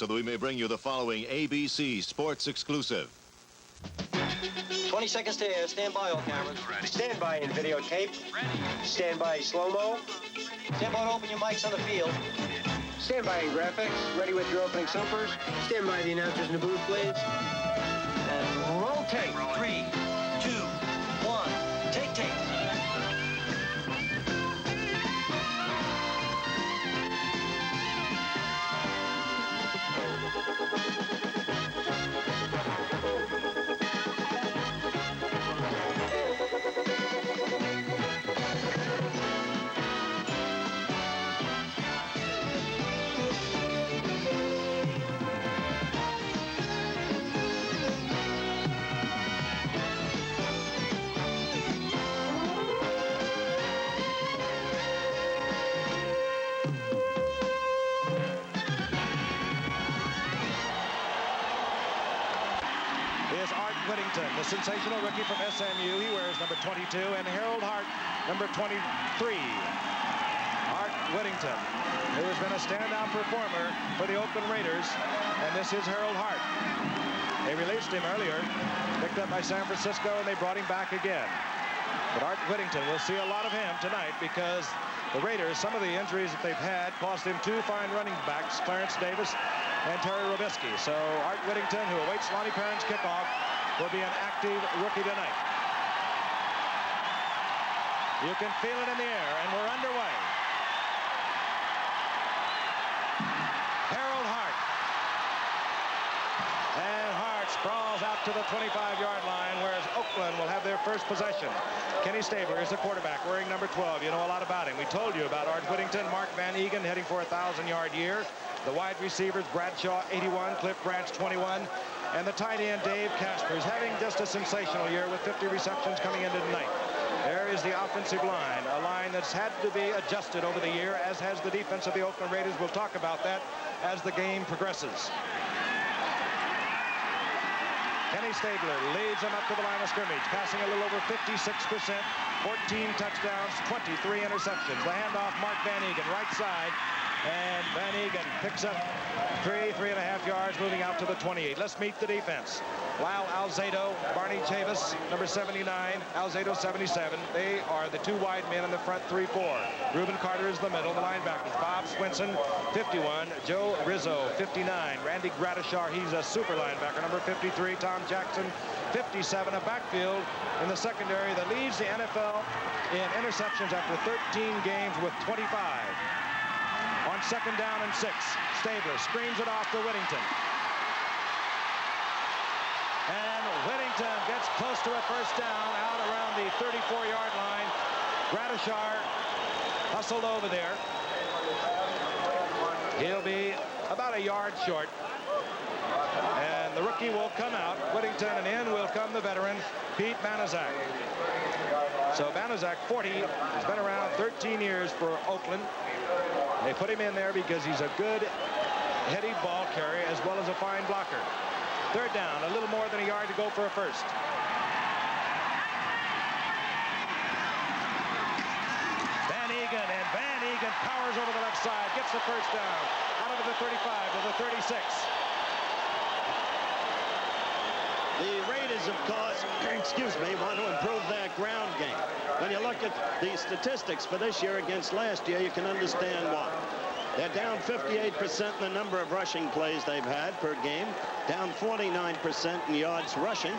so that we may bring you the following ABC Sports exclusive. 20 seconds to air. Stand by, all cameras. Stand by in videotape. Ready. Stand by slow-mo. Stand by to open your mics on the field. Stand by in graphics. Ready with your opening supers. Stand by the announcers in the booth, please. And roll tape. 3, 2, 1. Take tape. The sensational rookie from SMU. He wears number 22, and Harold Hart, number 23. Art Whittington, who has been a standout performer for the Oakland Raiders, and this is Harold Hart. They released him earlier, picked up by San Francisco, and they brought him back again. But Art Whittington, we'll see a lot of him tonight because the Raiders, some of the injuries that they've had cost them two fine running backs, Clarence Davis and Terry Robisky. So Art Whittington, who awaits Lonnie Perrin's kickoff, will be an active rookie tonight. You can feel it in the air, and we're underway. Harold Hart. And Hart sprawls out to the 25-yard line, whereas Oakland will have their first possession. Kenny Stabler is the quarterback, wearing number 12. You know a lot about him. We told you about Art Whittington, Mark Van Egan heading for a 1,000-yard year. The wide receivers, Bradshaw, 81, Cliff Branch, 21. And the tight end, Dave Casper, is having just a sensational year with 50 receptions coming into tonight. There is the offensive line, a line that's had to be adjusted over the year, as has the defense of the Oakland Raiders. We'll talk about that as the game progresses. Kenny Stabler leads them up to the line of scrimmage, passing a little over 56%, 14 touchdowns, 23 interceptions. The handoff, Mark Van Egan, right side. And Van Egan picks up 3.5 yards, moving out to the 28. Let's meet the defense. Lyle Alzado, Barney Chavis, number 79, Alzado 77. They are the two wide men in the front 3-4. Reuben Carter is the middle, the linebackers. Bob Swinson, 51. Joe Rizzo, 59. Randy Gradishar, he's a super linebacker, number 53. Tom Jackson, 57. A backfield in the secondary that leads the NFL in interceptions after 13 games with 25. On second down and 6, Stabler screams it off to Whittington. And Whittington gets close to a first down out around the 34-yard line. Gradishar hustled over there. He'll be about a yard short. And the rookie will come out. Whittington, and in will come the veteran, Pete Banaszak. So Banaszak, 40, has been around 13 years for Oakland. They put him in there because he's a good, heady ball carrier as well as a fine blocker. Third down, a little more than a yard to go for a first. Van Egan powers over the left side, gets the first down, out of the 35 to the 36. The Raiders, of course, want to improve their ground game. When you look at the statistics for this year against last year, you can understand why. They're down 58% in the number of rushing plays they've had per game, down 49% in yards rushing,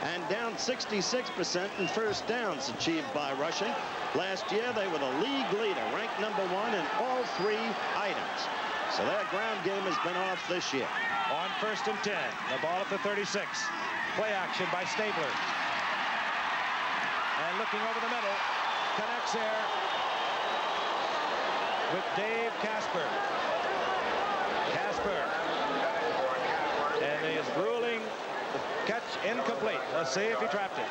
and down 66% in first downs achieved by rushing. Last year, they were the league leader, ranked number 1 in all 3 items. So their ground game has been off this year. On first and 10, the ball at the 36. Play action by Stabler. And looking over the middle, connects there with Dave Casper. And he is ruling the catch incomplete. Let's see if he trapped it.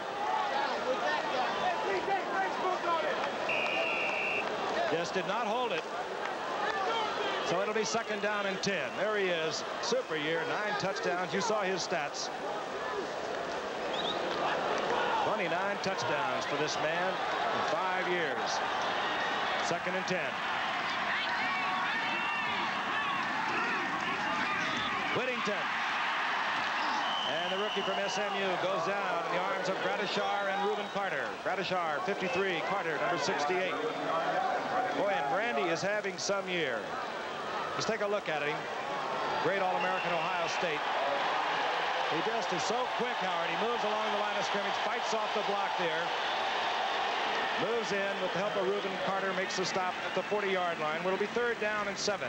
Just did not hold it. So it'll be second down and 10. There he is. Super year, 9 touchdowns. You saw his stats. 29 touchdowns for this man in 5 years. Second and 10. Whittington. And the rookie from SMU goes down in the arms of Gradishar and Reuben Carter. Gradishar, 53. Carter, number 68. Boy, and Brandy is having some year. Let's take a look at him. Great All-American, Ohio State. He just is so quick, Howard. He moves along the line of scrimmage, fights off the block there. Moves in with the help of Reuben Carter, makes the stop at the 40-yard line, where it'll be 3rd down and 7.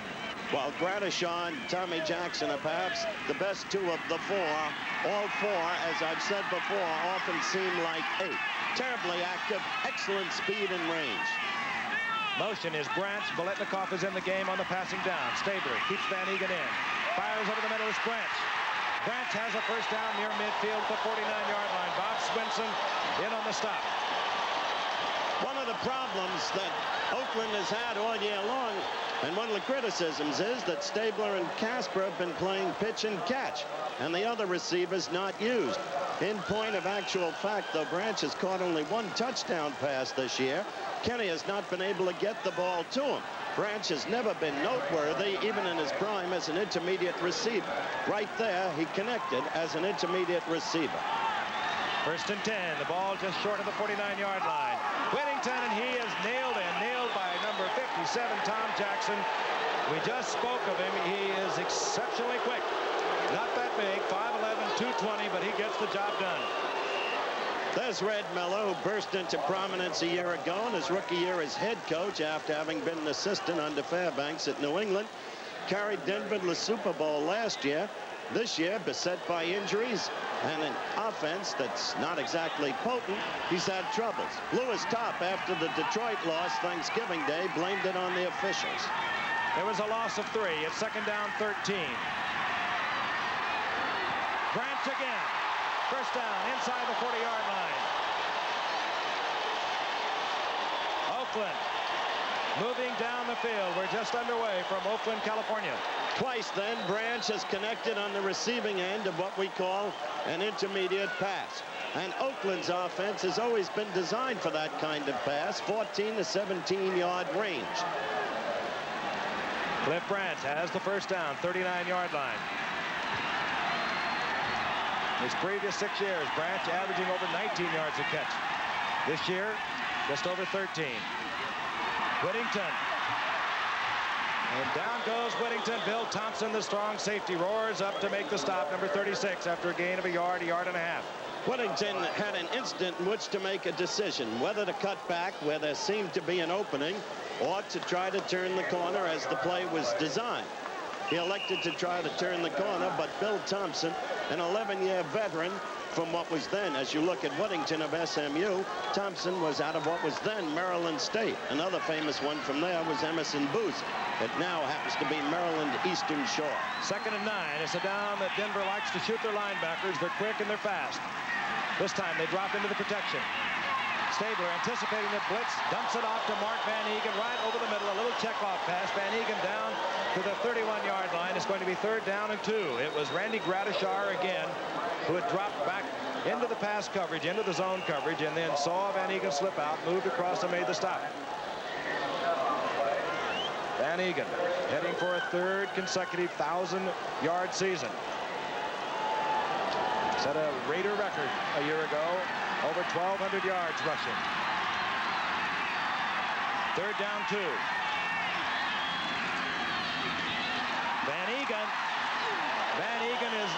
While Gradishar and Tommy Jackson are perhaps the best 2 of the 4, all 4, as I've said before, often seem like 8. Terribly active, excellent speed and range. Motion is Branch. Biletnikoff is in the game on the passing down. Stabler keeps Van Egan in. Fires over the middle is Branch. Branch has a first down near midfield at the 49-yard line. Bob Swinson in on the stop. One of the problems that Oakland has had all year long, and one of the criticisms, is that Stabler and Casper have been playing pitch and catch, and the other receivers not used. In point of actual fact, though, Branch has caught only 1 touchdown pass this year. Kenny has not been able to get the ball to him. Branch has never been noteworthy, even in his prime, as an intermediate receiver. Right there, he connected as an intermediate receiver. 1st and 10. The ball just short of the 49-yard line. Whittington, and he is nailed by number 57, Tom Jackson. We just spoke of him. He is exceptionally quick. Not that big, 5'11", 220, but he gets the job done. There's Red Miller, who burst into prominence a year ago in his rookie year as head coach after having been an assistant under Fairbanks at New England. Carried Denver to the Super Bowl last year. This year, beset by injuries and an offense that's not exactly potent, he's had troubles. Lewis Topp, after the Detroit loss Thanksgiving Day, blamed it on the officials. There was a loss of 3. It's 2nd down, 13. Branch again. First down inside the 40-yard line. Oakland moving down the field. We're just underway from Oakland, California. Twice then, Branch has connected on the receiving end of what we call an intermediate pass. And Oakland's offense has always been designed for that kind of pass, 14 to 17-yard range. Cliff Branch has the first down, 39-yard line. His previous 6 years, Branch averaging over 19 yards a catch. This year, just over 13. Whittington. And down goes Whittington. Bill Thompson, the strong safety, roars up to make the stop, number 36, after a gain of a yard and a half. Whittington had an instant in which to make a decision, whether to cut back where there seemed to be an opening or to try to turn the corner as the play was designed. He elected to try to turn the corner, but Bill Thompson, an 11-year veteran from what was then, as you look at Whittington of SMU, Thompson was out of what was then Maryland State. Another famous one from there was Emerson Booth. It now happens to be Maryland Eastern Shore. 2nd and 9. It's a down that Denver likes to shoot their linebackers. They're quick and they're fast. This time they drop into the protection. Stabler, anticipating the blitz, dumps it off to Mark Van Egan right over the middle. A little checkoff pass. Van Egan down to the 31-yard line. It's going to be 3rd down and 2. It was Randy Gradishar again who had dropped back into the pass coverage, into the zone coverage, and then saw Van Egan slip out, moved across and made the stop. Van Egan heading for a 3rd consecutive 1,000-yard season. Set a Raider record a year ago, over 1,200 yards rushing. 3rd down 2. Van Egan is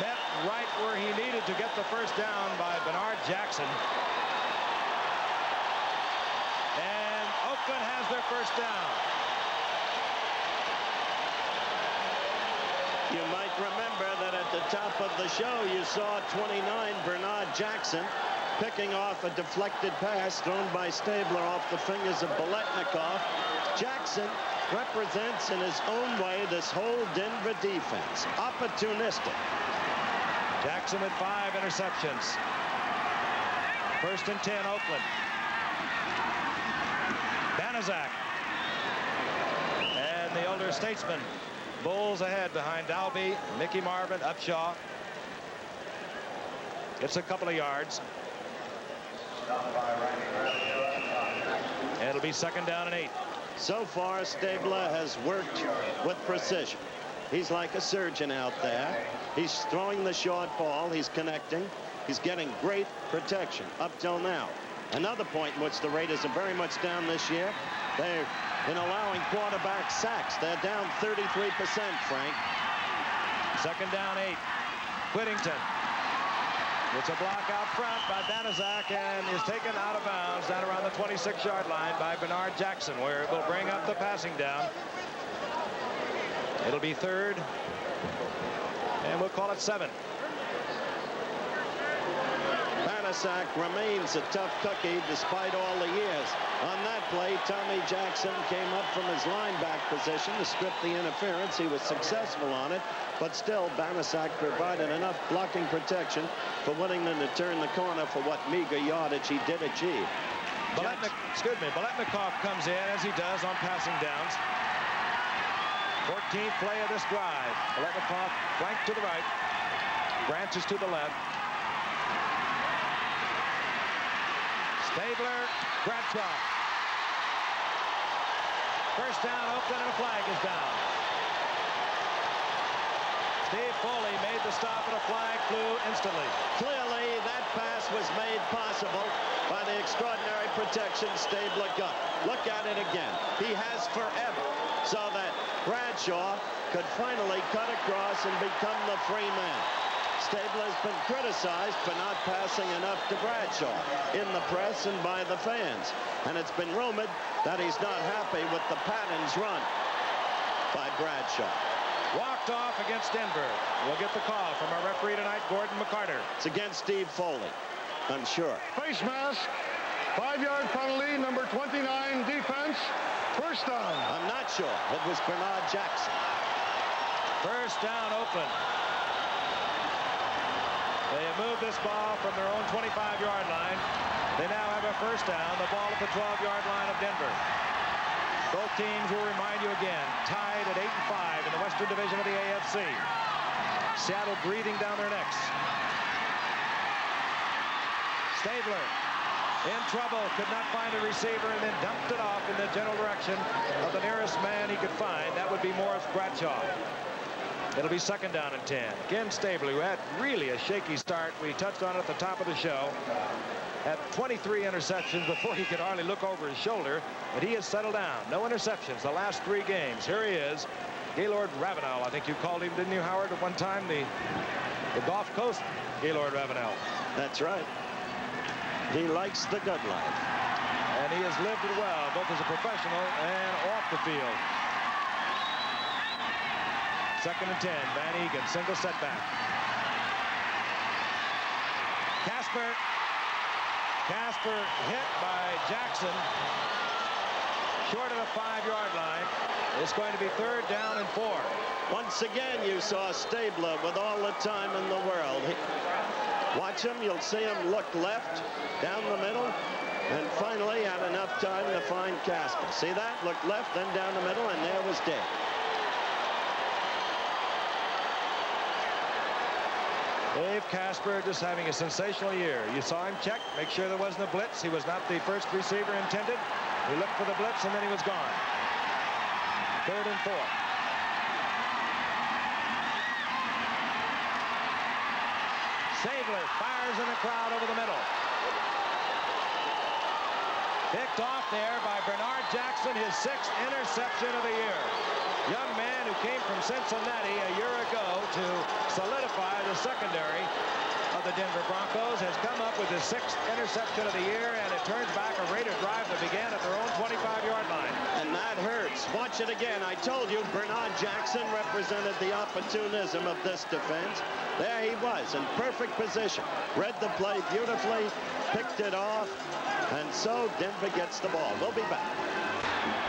met right where he needed to get the first down by Bernard Jackson. And Oakland has their first down. You might remember that at the top of the show, you saw 29, Bernard Jackson, picking off a deflected pass thrown by Stabler off the fingers of Biletnikoff. Jackson represents in his own way this whole Denver defense. Opportunistic. Jackson with 5 interceptions. 1st and 10, Oakland. Banaszak. And the older statesman. Bulls ahead behind Dalby, Mickey Marvin, Upshaw. It's a couple of yards. And it'll be 2nd down and 8. So far, Stabler has worked with precision. He's like a surgeon out there. He's throwing the short ball. He's connecting. He's getting great protection up till now. Another point in which the Raiders are very much down this year, they're in allowing quarterback sacks. They're down 33%, Frank. Second down 8. Whittington. It's a block out front by Banaszak and is taken out of bounds down around the 26-yard line by Bernard Jackson, where it will bring up the passing down. It'll be third, and we'll call it 7. Banaszak remains a tough cookie despite all the years. On that play, Tommy Jackson came up from his linebacker position to strip the interference. He was successful on it, but still Banaszak provided enough blocking protection for Whittington to turn the corner for what meager yardage he did achieve. Biletnikoff comes in, as he does on passing downs. 14th play of this drive. Biletnikoff flank to the right, branches to the left. Stabler, Bradshaw. First down, Oakland, and a flag is down. Steve Foley made the stop, and a flag flew instantly. Clearly, that pass was made possible by the extraordinary protection Stabler got. Look at it again. He has forever, so that Bradshaw could finally cut across and become the free man. Stabler's been criticized for not passing enough to Bradshaw in the press and by the fans. And it's been rumored that he's not happy with the patterns run by Bradshaw. Walked off against Denver. We'll get the call from our referee tonight, Gordon McCarter. It's against Steve Foley, I'm sure. Face mask, 5-yard penalty, number 29, defense, first down. I'm not sure. It was Bernard Jackson. First down, Oakland. They have moved this ball from their own 25-yard line. They now have a first down, the ball at the 12-yard line of Denver. Both teams will remind you again, tied at 8-5 in the Western Division of the AFC. Seattle breathing down their necks. Stabler in trouble, could not find a receiver, and then dumped it off in the general direction of the nearest man he could find. That would be Morris Bradshaw. It'll be second down and 10. Again, Stabler, who had really a shaky start. We touched on it at the top of the show. Had 23 interceptions before he could hardly look over his shoulder, but he has settled down. No interceptions the last 3 games. Here he is, Gaylord Ravenel. I think you called him, didn't you, Howard, at one time? The Gulf Coast Gaylord Ravenel. That's right. He likes the good life. And he has lived it well, both as a professional and off the field. Second and 10, Van Egan, single setback. Casper hit by Jackson, short of the 5-yard line. It's going to be third down and 4. Once again, you saw Stabler with all the time in the world. Watch him, you'll see him look left, down the middle, and finally had enough time to find Casper. See that? Look left, then down the middle, and there was Dave. Dave Casper just having a sensational year. You saw him check, make sure there wasn't a blitz. He was not the first receiver intended. He looked for the blitz, and then he was gone. Third and 4. Stabler fires in the crowd over the middle. Picked off there by Bernard Jackson, his 6th interception of the year. Young man who came from Cincinnati a year ago to solidify the secondary of the Denver Broncos has come up with his 6th interception of the year, and it turns back a Raider drive that began at their own 25-yard line. And that hurts. Watch it again. I told you Bernard Jackson represented the opportunism of this defense. There he was in perfect position. Read the play beautifully, picked it off, and so Denver gets the ball. We'll be back.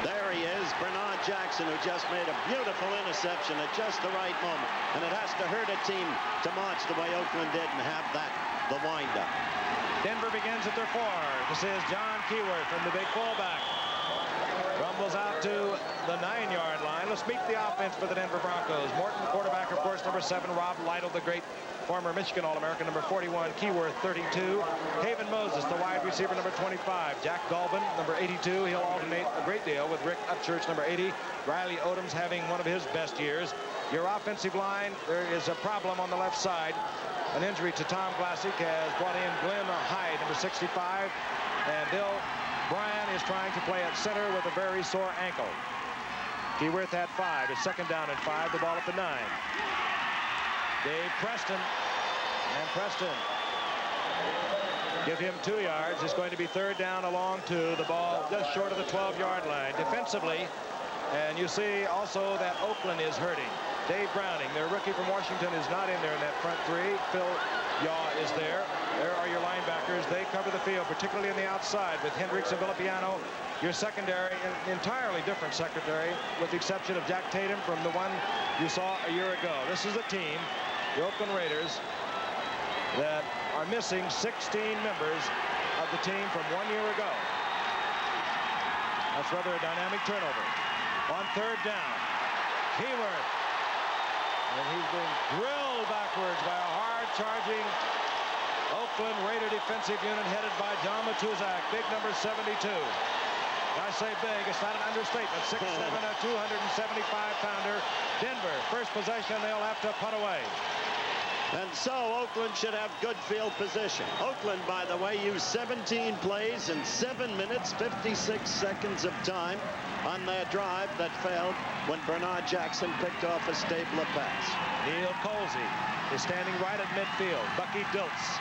There he is, Bernard Jackson, who just made a beautiful interception at just the right moment. And it has to hurt a team to march the way Oakland did and have that, the windup. Denver begins at their 4. This is John Keyworth from the big fullback. Rumbles out to the 9-yard line. Let's meet the offense for the Denver Broncos. Morton, quarterback, of course, number 7. Rob Lytle, the great former Michigan All-American, number 41. Keyworth, 32. Haven Moses, the wide receiver, number 25. Jack Galvin, number 82. He'll alternate a great deal with Rick Upchurch, number 80. Riley Odom's having one of his best years. your offensive line, there is a problem on the left side. An injury to Tom Glassick has brought in Glenn Hyde, number 65, and Bill Bryan is trying to play at center with a very sore ankle. Keyworth at 5. It's second down and 5. The ball at the 9. Dave Preston. And Preston give him 2 yards. It's going to be third down along 2. The ball just short of the 12-yard line. Defensively, and you see also that Oakland is hurting. Dave Browning, their rookie from Washington, is not in there in that front 3. Phil Yaw is there. There are your linebackers. They cover the field, particularly on the outside with Hendricks and Villapiano. Your secondary, an entirely different secondary, with the exception of Jack Tatum from the one you saw a year ago. This is a team, the Oakland Raiders, that are missing 16 members of the team from 1 year ago. That's rather a dynamic turnover. On third down, Keyworth. And he's being drilled backwards by a hard-charging Oakland Raider defensive unit headed by John Matuzak, big number 72. I say big, it's not an understatement. 6'7", a 275-pounder. Denver, first possession, they'll have to punt away. And so Oakland should have good field position. Oakland, by the way, used 17 plays in 7 minutes, 56 seconds of time on their drive that failed when Bernard Jackson picked off a Stabler pass. Neil Colsey is standing right at midfield. Bucky Dilts.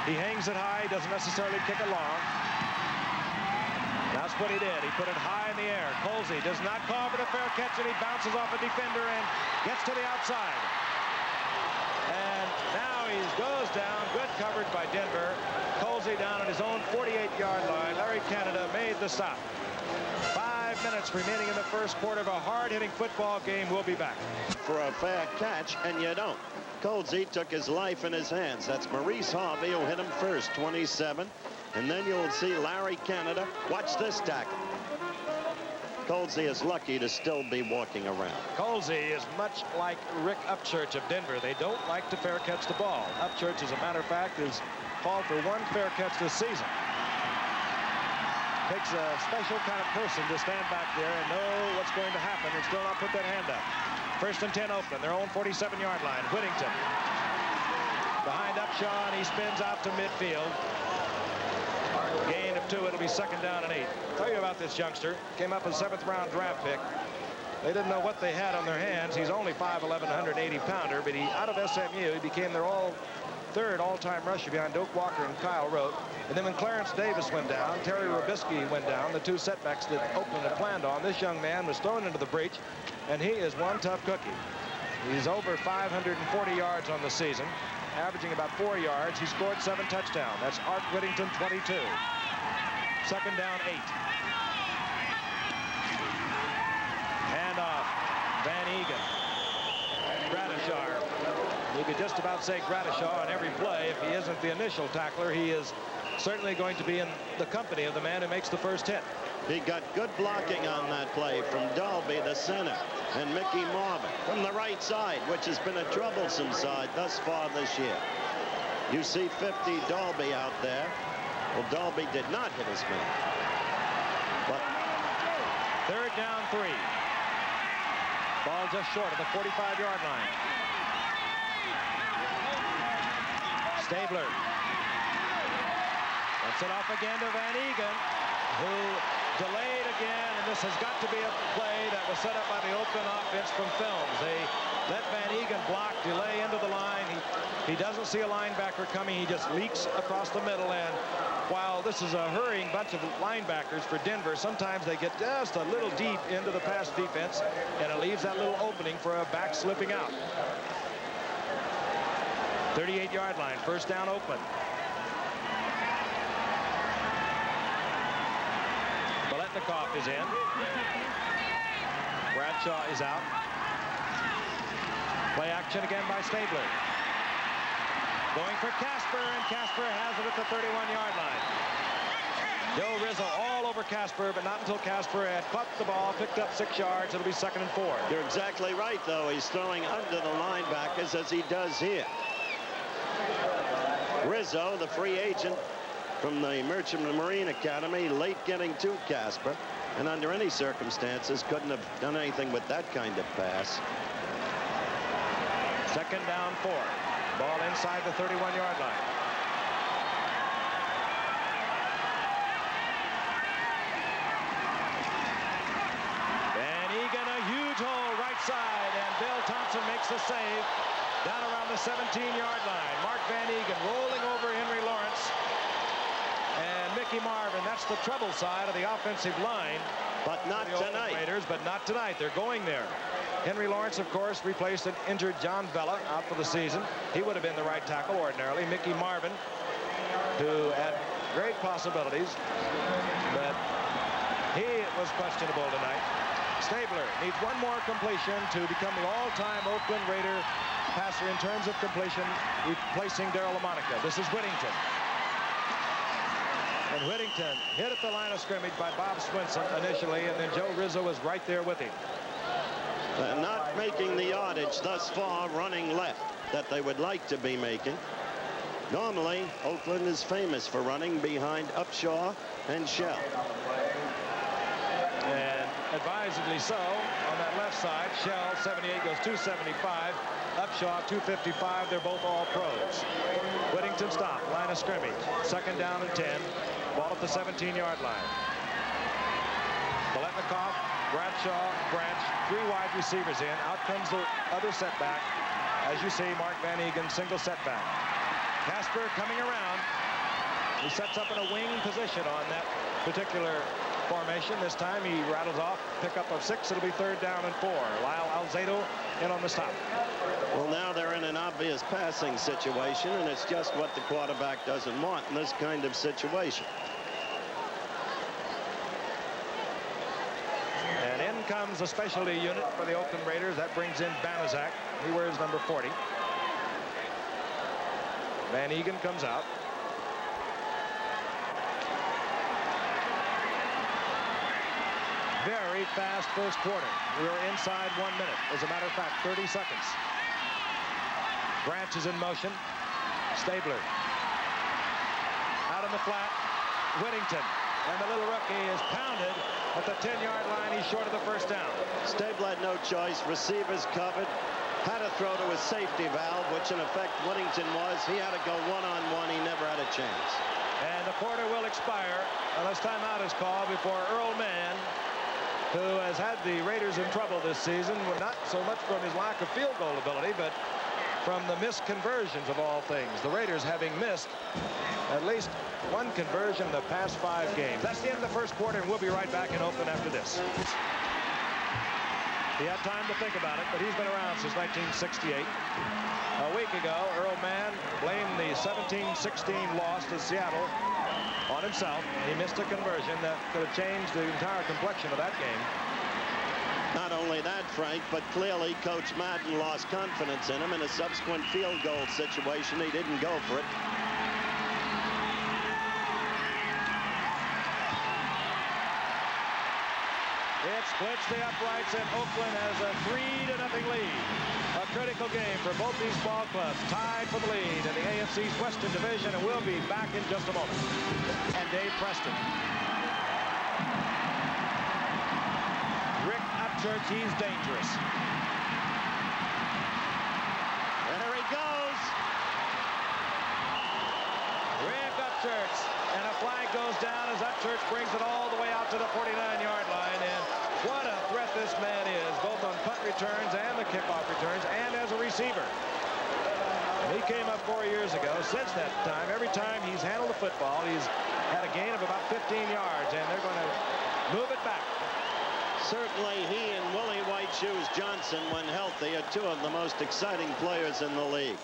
He hangs it high, doesn't necessarily kick it long. That's what he did. He put it high in the air. Colsey does not call for the fair catch, and he bounces off a defender and gets to the outside. And now he goes down. Good coverage by Denver. Colsey down on his own 48-yard line. Larry Canada made the stop. 5 minutes remaining in the first quarter of a hard-hitting football game. We'll be back. For a fair catch, and you don't. Colsey took his life in his hands. That's Maurice Harvey who hit him first, 27. And then you'll see Larry Canada. Watch this tackle. Colsey is lucky to still be walking around. Colsey is much like Rick Upchurch of Denver. They don't like to fair catch the ball. Upchurch, as a matter of fact, is called for 1 fair catch this season. Takes a special kind of person to stand back there and know what's going to happen and still not put that hand up. First and 10 Oakland, their own 47-yard line. Whittington behind Upshaw, and he spins out to midfield. Gain of 2. It'll be second down and 8. I'll tell you about this youngster. Came up a 7th-round draft pick. They didn't know what they had on their hands. He's only 5'11", 180-pounder, but out of SMU, he became their third all-time rusher behind Doak Walker and Kyle Rote. And then when Clarence Davis went down, Terry Robisky went down, the 2 setbacks that Oakland had planned on, this young man was thrown into the breach, and he is one tough cookie. He's over 540 yards on the season, averaging about 4 yards. He scored 7 touchdowns. That's Art Whittington, 22. Second down, 8. Hand off. Van Egan. Gradishar. You could just about say Gradishar on every play. If he isn't the initial tackler, he is certainly going to be in the company of the man who makes the first hit. He got good blocking on that play from Dalby, the center, and Mickey Marvin from the right side, which has been a troublesome side thus far this year. You see 50 Dalby out there. Well, Dalby did not hit his man. But third down, 3. Ball just short of the 45-yard line. Stabler. That's it off again to Van Egan, who delayed again, and this has got to be a play that was set up by the Oakland offense from films. They let Van Egan block, delay into the line. He doesn't see a linebacker coming. He just leaks across the middle, and while this is a hurrying bunch of linebackers for Denver, sometimes they get just a little deep into the pass defense, and it leaves that little opening for a back slipping out. 38-yard line, first down Oakland. Biletnikoff is in. Bradshaw is out. Play action again by Stabler. Going for Casper, and Casper has it at the 31-yard line. Joe Rizzo all over Casper, but not until Casper had caught the ball, picked up 6 yards. It'll be second and 4. You're exactly right, though. He's throwing under the linebackers as he does here. Rizzo, the free agent from the Merchant Marine Academy, late getting to Casper, and under any circumstances couldn't have done anything with that kind of pass. Second down 4. Ball inside the 31-yard line. Van Egan, a huge hole right side, and Bill Thompson makes the save down around the 17-yard line. Mark Van Egan rolling over Henry Lawrence and Mickey Marvin. That's the trouble side of the offensive line. But not tonight. Raiders, but not tonight. They're going there. Henry Lawrence, of course, replaced an injured John Vella out for the season. He would have been the right tackle ordinarily. Mickey Marvin, who had great possibilities, but he was questionable tonight. Stabler needs one more completion to become the all-time Oakland Raider passer in terms of completion, replacing Darryl LaMonica. This is Whittington. And Whittington hit at the line of scrimmage by Bob Swinson initially, and then Joe Rizzo was right there with him. Not making the yardage thus far running left that they would like to be making. Normally, Oakland is famous for running behind Upshaw and Shell. And advisedly so on that left side. Shell 78 goes 275. Upshaw 255. They're both all pros. Whittington stop. Line of scrimmage. Second down and 10. Ball at the 17-yard line. Biletnikoff, Bradshaw, Branch, 3 wide receivers in. Out comes the other setback. As you see, Mark Van Egan, single setback. Casper coming around. He sets up in a wing position on that particular formation. This time he rattles off pickup of 6. It'll be third down and 4. Lyle Alzado in on the stop. Well, now they're in an obvious passing situation, and it's just what the quarterback doesn't want in this kind of situation. And in comes the specialty unit for the Oakland Raiders. That brings in Banaszak. He wears number 40. Van Egan comes out. Very fast first quarter. We are inside 1 minute. As a matter of fact, 30 seconds. Branch is in motion. Stabler. Out in the flat. Whittington. And the little rookie is pounded at the 10-yard line. He's short of the first down. Stabler had no choice. Receivers covered. Had to throw to his safety valve, which in effect Whittington was. He had to go one-on-one. He never had a chance. And the quarter will expire unless timeout is called before Earl Mann, who has had the Raiders in trouble this season, not so much from his lack of field goal ability, but from the missed conversions of all things. The Raiders having missed at least one conversion in the past 5 games. That's the end of the first quarter, and we'll be right back in Oakland after this. He had time to think about it, but he's been around since 1968. A week ago, Earl Mann blamed the 17-16 loss to Seattle on himself. He missed a conversion that could have changed the entire complexion of that game. Not only that, Frank, but clearly Coach Madden lost confidence in him. In a subsequent field goal situation, he didn't go for it. It splits the uprights, and Oakland has a 3-0 lead. A critical game for both these ball clubs, tied for the lead in the AFC's Western Division, and we'll be back in just a moment. And Dave Preston. Rick Upchurch, he's dangerous. And there he goes. Rick Upchurch, and a flag goes down as Upchurch brings it all the way out to the 49-yard line, and what a threat this man is, both on punt returns and the kickoff returns, and as a receiver. And he came up 4 years ago. Since that time, every time he's handled the football, he's had a gain of about 15 yards, and they're going to move it back. Certainly he and Willie White Shoes Johnson, when healthy, are 2 of the most exciting players in the league.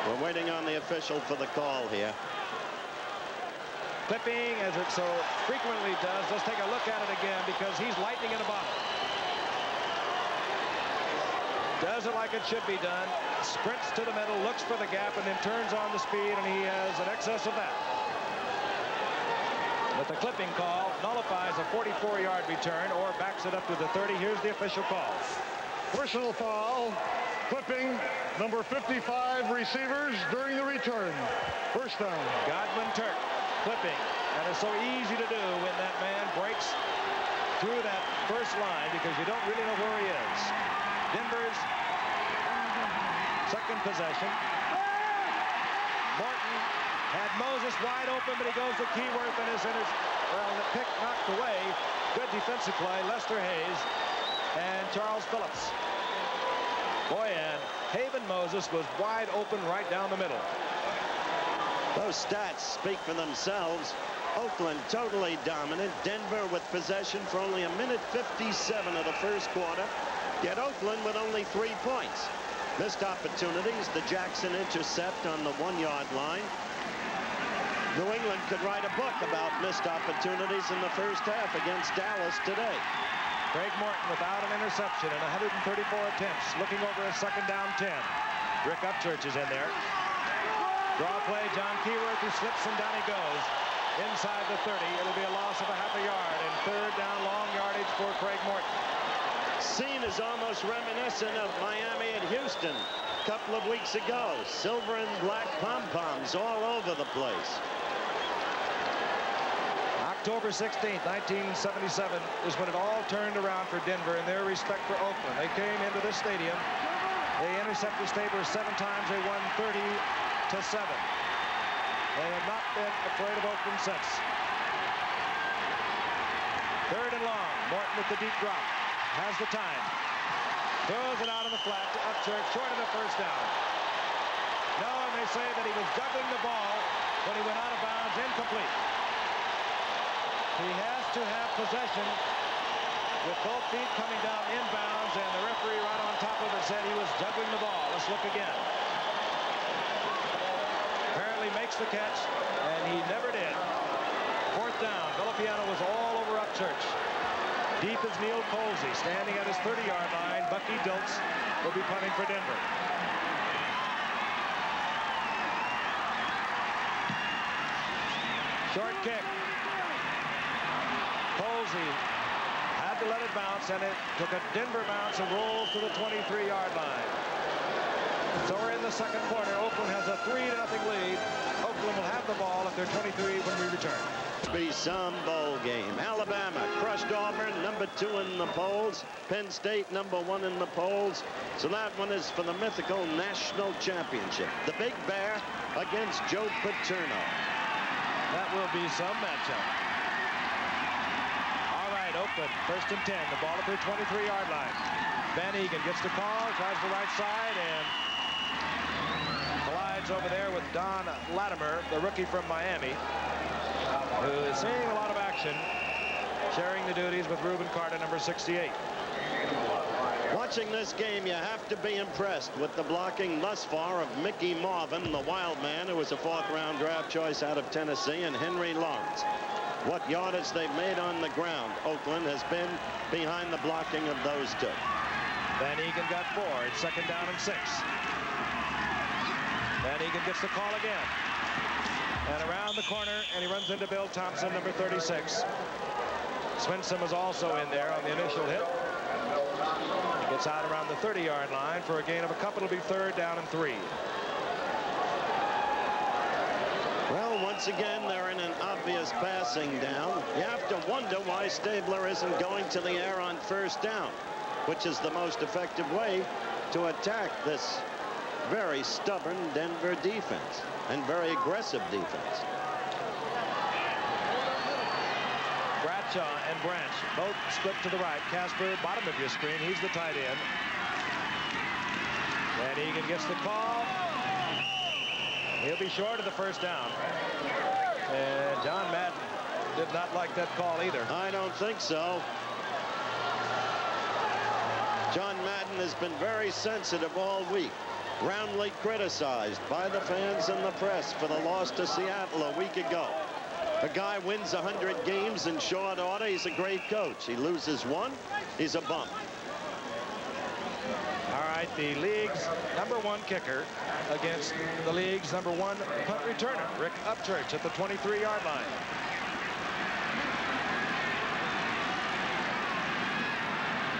We're waiting on the official for the call here. Clipping, as it so frequently does. Let's take a look at it again, because he's lightning in a bottle. Does it like it should be done. Sprints to the middle, looks for the gap, and then turns on the speed, and he has an excess of that. But the clipping call nullifies a 44-yard return or backs it up to the 30. Here's the official call. Personal foul. Clipping number 55 receivers during the return. First down. Godwin Turk clipping. And it's so easy to do when that man breaks through that first line, because you don't really know where he is. Denver's Second possession. Morton had Moses wide open, but he goes to Keyworth and the pick knocked away. Good defensive play. Lester Hayes and Charles Phillips. Boy, and Haven Moses was wide open right down the middle. Those stats speak for themselves. Oakland totally dominant. Denver with possession for only a minute 57 of the first quarter. Yet Oakland with only 3 points. Missed opportunities. The Jackson intercept on the 1-yard line. New England could write a book about missed opportunities in the first half against Dallas today. Craig Morton without an interception in 134 attempts. Looking over a second down 10. Rick Upchurch is in there. Draw play, John Keyworth, who slips and down he goes. Inside the 30. It'll be a loss of a half a yard. And third down, long yardage for Craig Morton. Scene is almost reminiscent of Miami and Houston a couple of weeks ago. Silver and black pom-poms all over the place. October 16th, 1977 is when it all turned around for Denver in their respect for Oakland. They came into this stadium. They intercepted Stabler 7 times. They won 30-7. They have not been afraid of Oakland since. Third and long. Morton with the deep drop. Has the time. Throws it out on the flat to Upchurch, short of the first down. No, and they say that he was juggling the ball when he went out of bounds, incomplete. He has to have possession with both feet coming down inbounds, and the referee right on top of it said he was juggling the ball. Let's look again. Apparently makes the catch, and he never did. Fourth down. Villapiano was all over Upchurch. Deep is Neil Colsey, standing at his 30-yard line. Bucky Dilts will be punting for Denver. Short kick. Colsey had to let it bounce, and it took a Denver bounce and rolls to the 23-yard line. So we're in the second quarter. Oakland has a 3-0 lead. Oakland will have the ball at their 23 when we return. Be some bowl game. Alabama crushed Auburn, number 2 in the polls. Penn State, number 1 in the polls. So that one is for the mythical national championship. The Big Bear against Joe Paterno. That will be some matchup. All right, Oakland, first and 10. The ball at their 23-yard line. Van Egan gets the call, tries the right side, and collides over there with Don Latimer, the rookie from Miami, who is seeing a lot of action, sharing the duties with Reuben Carter, number 68. Watching this game, you have to be impressed with the blocking thus far of Mickey Marvin, the wild man, who was a 4th-round draft choice out of Tennessee, and Henry Lawrence. What yardage they've made on the ground, Oakland has been behind the blocking of those two. Van Egan got 4. It's second down and 6. Van Egan gets the call again. And around the corner, and he runs into Bill Thompson, number 36. Swinson was also in there on the initial hit. He gets out around the 30-yard line for a gain of a couple. It'll be third down and 3. Well, once again, they're in an obvious passing down. You have to wonder why Stabler isn't going to the air on first down, which is the most effective way to attack this very stubborn Denver defense and very aggressive defense. Bradshaw and Branch both split to the right. Casper, bottom of your screen. He's the tight end. Van Egan gets the call. He'll be short of the first down. And John Madden did not like that call either. I don't think so. John Madden has been very sensitive all week. Roundly criticized by the fans and the press for the loss to Seattle a week ago. A guy wins 100 games in short order. He's a great coach. He loses one, he's a bum. All right, the league's number 1 kicker against the league's number 1 punt returner, Rick Upchurch, at the 23-yard line.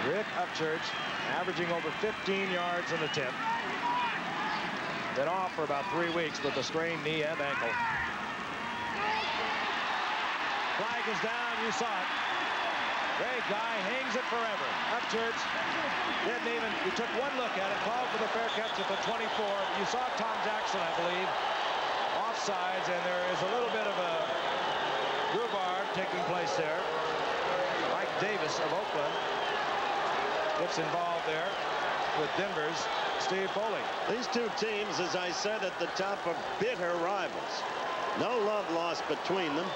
Rick Upchurch averaging over 15 yards an attempt. Been off for about 3 weeks with a sprained knee and ankle. Flag is down. You saw it. Great guy, hangs it forever. Upchurch didn't even, he took one look at it, called for the fair catch at the 24. You saw Tom Jackson, I believe, offsides, and there is a little bit of a rhubarb taking place there. Mike Davis of Oakland gets involved there with Denver's Steve Foley. These two teams, as I said at the top, are bitter rivals. No love lost between them.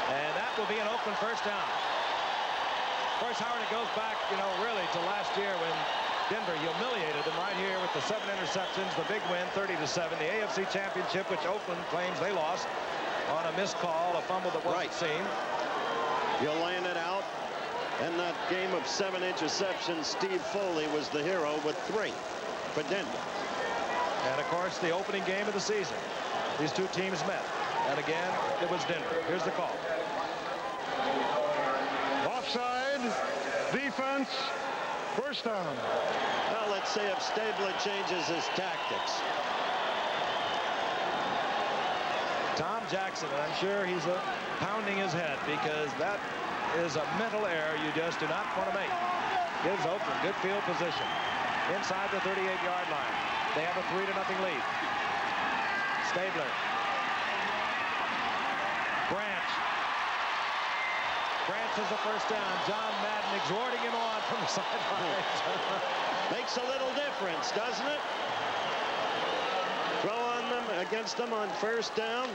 And that will be an Oakland first down. Of course, Howard, it goes back, really to last year when Denver humiliated them right here with the 7 interceptions, the big win, 30-7, the AFC Championship, which Oakland claims they lost on a missed call, a fumble that wasn't seen. You're laying it out. In that game of 7 interceptions, Steve Foley was the hero with 3 for Denver. And, of course, the opening game of the season. These two teams met. And, again, it was Denver. Here's the call. Offside. Defense. First down. Well, let's see if Stabler changes his tactics. Tom Jackson, and I'm sure he's pounding his head because that is a mental error you just do not want to make. Gives Oakland good field position inside the 38-yard line. They have a 3-0 lead. Stabler. Branch. Branch is the first down. John Madden exhorting him on from the sidelines. Makes a little difference, doesn't it? Throw on them, against them on first down.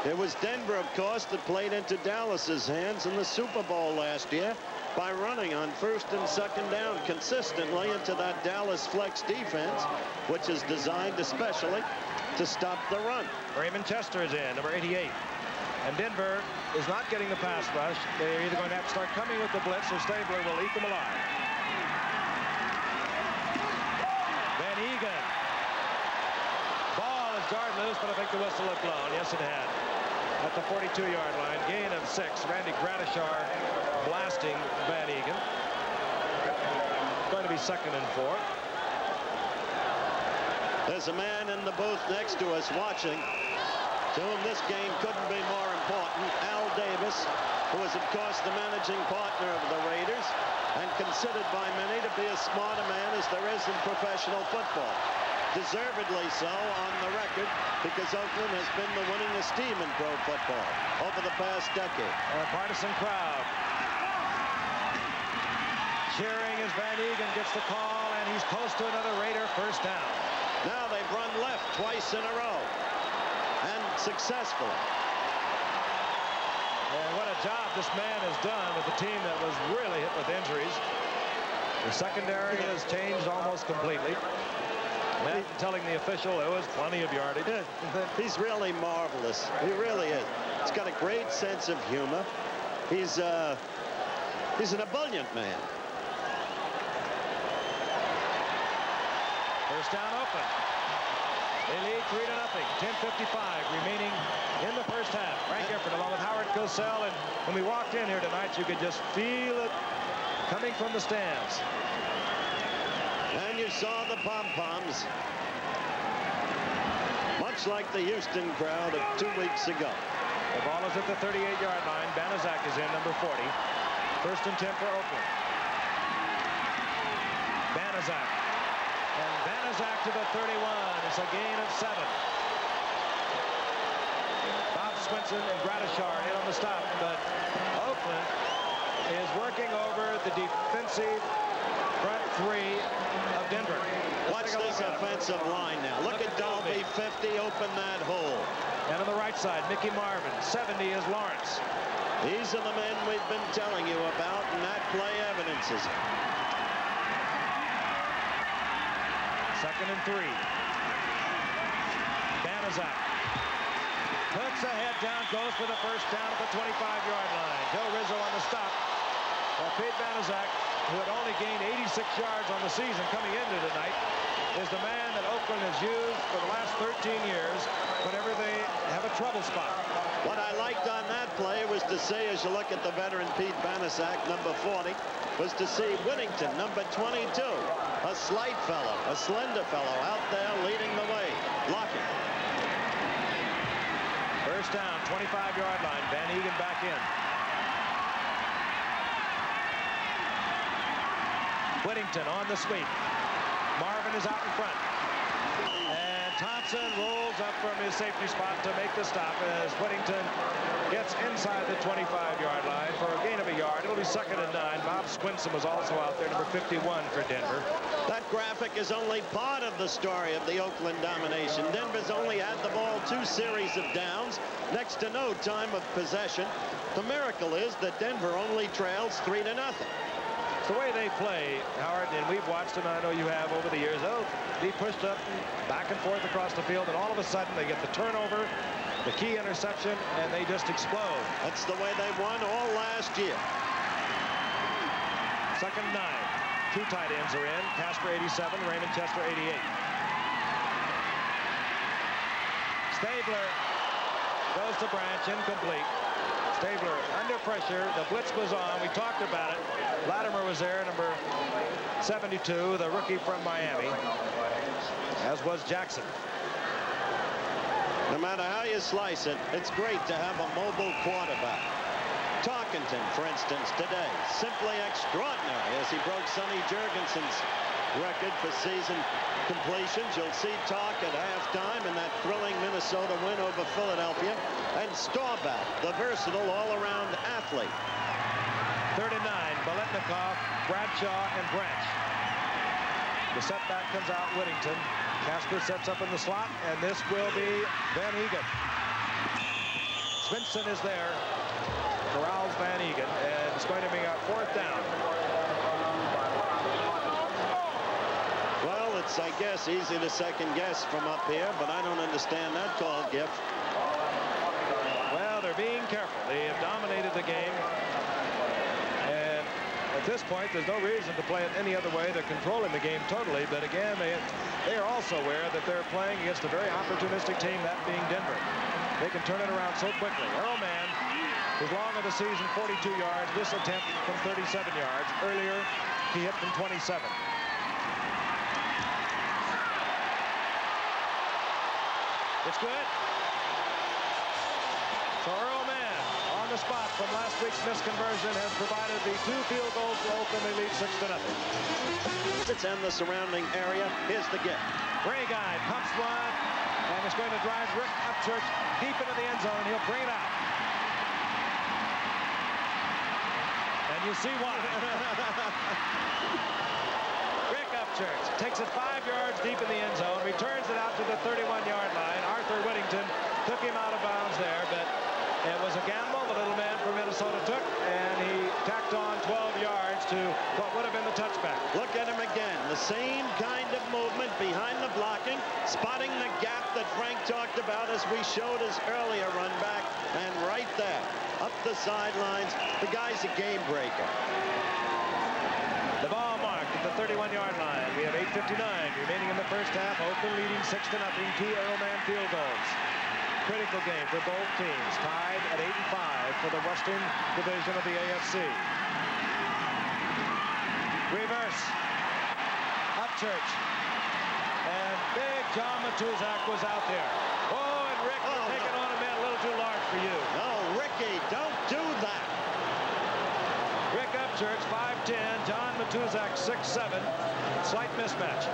It was Denver, of course, that played into Dallas's hands in the Super Bowl last year by running on first and second down consistently into that Dallas flex defense, which is designed especially to stop the run. Raymond Chester is in, number 88. And Denver is not getting the pass rush. They're either going to have to start coming with the blitz or Stabler will eat them alive. Van Egan. Ball is jarred loose, but I think the whistle had blown. Yes, it had. At the 42-yard line, gain of 6. Randy Gradishar blasting Van Egan. Going to be 2nd and 4. There's a man in the booth next to us watching, to whom this game couldn't be more important. Al Davis, who is, of course, the managing partner of the Raiders and considered by many to be as smart a man as there is in professional football. Deservedly so on the record, because Oakland has been the winningest team in pro football over the past decade. A partisan crowd cheering as Van Egan gets the call, and he's close to another Raider first down. Now they've run left twice in a row, and successfully. And what a job this man has done with a team that was really hit with injuries. The secondary has changed almost completely. Matt telling the official it was plenty of yardage. He's really marvelous. He really is. He's got a great sense of humor. He's an ebullient man. First down Oakland. They lead 3-0. 10:55 remaining in the first half. Frank Gifford along with Howard Cosell. And when we walked in here tonight, you could just feel it coming from the stands. And you saw the pom-poms, much like the Houston crowd of 2 weeks ago. The ball is at the 38-yard line. Banaszak is in, number 40. First and 10 for Oakland. Banaszak. And Banaszak to the 31. It's a gain of 7. Bob Swinson and Gradishar in on the stop, but Oakland is working over the defensive front 3 of Denver. Watch this offensive line now. Look at Dolby, 50, open that hole. And on the right side, Mickey Marvin. 70 is Lawrence. These are the men we've been telling you about, and that play evidences it. 2nd and 3. Banaszak hooks ahead down, goes for the first down at the 25-yard line. Joe Rizzo on the stop. Pete Banaszak, who had only gained 86 yards on the season coming into tonight, is the man that Oakland has used for the last 13 years whenever they have a trouble spot. What I liked on that play was to see, as you look at the veteran Pete Banaszak, number 40, was to see Whittington, number 22, a slight fellow, a slender fellow out there leading the way, blocking. First down. 25-yard line. Van Egan back in. Whittington on the sweep. Marvin is out in front. And Thompson rolls up from his safety spot to make the stop as Whittington gets inside the 25-yard line for a gain of a yard. It'll be 2nd and 9. Bob Swinson was also out there, number 51 for Denver. That graphic is only part of the story of the Oakland domination. Denver's only had the ball 2 series of downs, next to no time of possession. The miracle is that Denver only trails 3-0. It's the way they play, Howard, and we've watched them, I know you have over the years. They'll be pushed up and back and forth across the field, and all of a sudden they get the turnover, the key interception, and they just explode. That's the way they won all last year. 2nd and 9. 2 tight ends are in. Casper 87, Raymond Chester 88. Stabler goes to Branch, incomplete. Stabler under pressure. The blitz was on. We talked about it. Latimer was there, number 72, the rookie from Miami, as was Jackson. No matter how you slice it, it's great to have a mobile quarterback. Tarkenton, for instance, today, simply extraordinary as he broke Sonny Jurgensen's record for season completions. You'll see Tark at halftime in that thrilling Minnesota win over Philadelphia. And Staubach, the versatile all-around athlete. 3rd and 9, Biletnikoff, Bradshaw, and Branch. The setback comes out Whittington. Casper sets up in the slot, and this will be Van Egan. Swinson is there, corrals Van Egan, and it's going to be a 4th down. Well, it's, I guess, easy to second guess from up here, but I don't understand that call, Giff. Well, they're being careful. They have dominated the game. At this point, there's no reason to play it any other way. They're controlling the game totally, but again, they are also aware that they're playing against a very opportunistic team, that being Denver. They can turn it around so quickly. Earl Mann, his long of the season, 42 yards. This attempt from 37 yards. Earlier, he hit from 27. It's good. So Earl Mann, on the spot from last week's missed conversion, has provided the 2 field goals to Oakland. They lead 6-0. It's in the surrounding area. Here's the gift. Ray Guy pumps one, and it's going to drive Rick Upchurch deep into the end zone. He'll bring it out. And you see why. Rick Upchurch takes it 5 yards deep in the end zone, returns it out to the 31-yard line. Arthur Whittington took him out of bounds there, but it was a gamble the little man from Minnesota took, and he tacked on 12 yards to what would have been the touchback. Look at him again. The same kind of movement behind the blocking, spotting the gap that Frank talked about as we showed his earlier run back, and right there, up the sidelines, the guy's a game breaker. The ball marked at the 31-yard line. We have 8:59 remaining in the first half. Oakland leading 6-0, 2 Earl Mann field goals. Critical game for both teams, tied at 8-5 for the Western Division of the AFC. Reverse. Upchurch. And big John Matuzak was out there. Oh, and Rick, you're taking on a man a little too large for you. No, Ricky, don't do that. Rick Upchurch, 5'10", John Matuzak, 6'7", slight mismatch.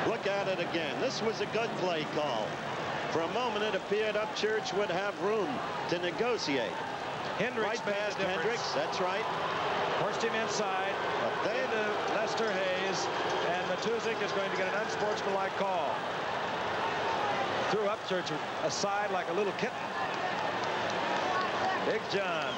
Look at it again. This was a good play call. For a moment, it appeared Upchurch would have room to negotiate. Hendricks right past Hendricks, that's right. Forced him inside, into Lester Hayes, and Matuzak is going to get an unsportsmanlike call. Threw Upchurch aside like a little kitten. Big John.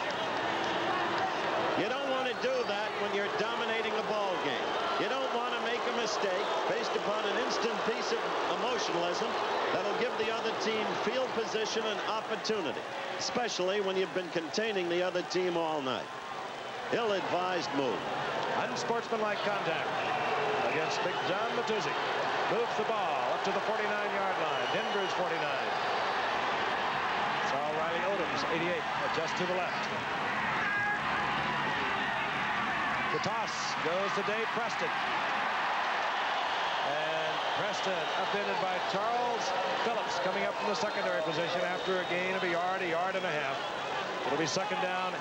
You don't want to do that when you're dominating a ball game. You don't want to make a mistake based upon an instant piece of emotionalism that'll give the other team field position and opportunity, especially when you've been containing the other team all night. Ill-advised move. Unsportsmanlike contact against Big John Matuzak. Moves the ball up to the 49-yard line. Denver's 49. Saul Riley Odoms, 88, just to the left. The toss goes to Dave Preston. And Preston upended by Charles Phillips coming up from the secondary position after a gain of a yard and a half. It'll be second down.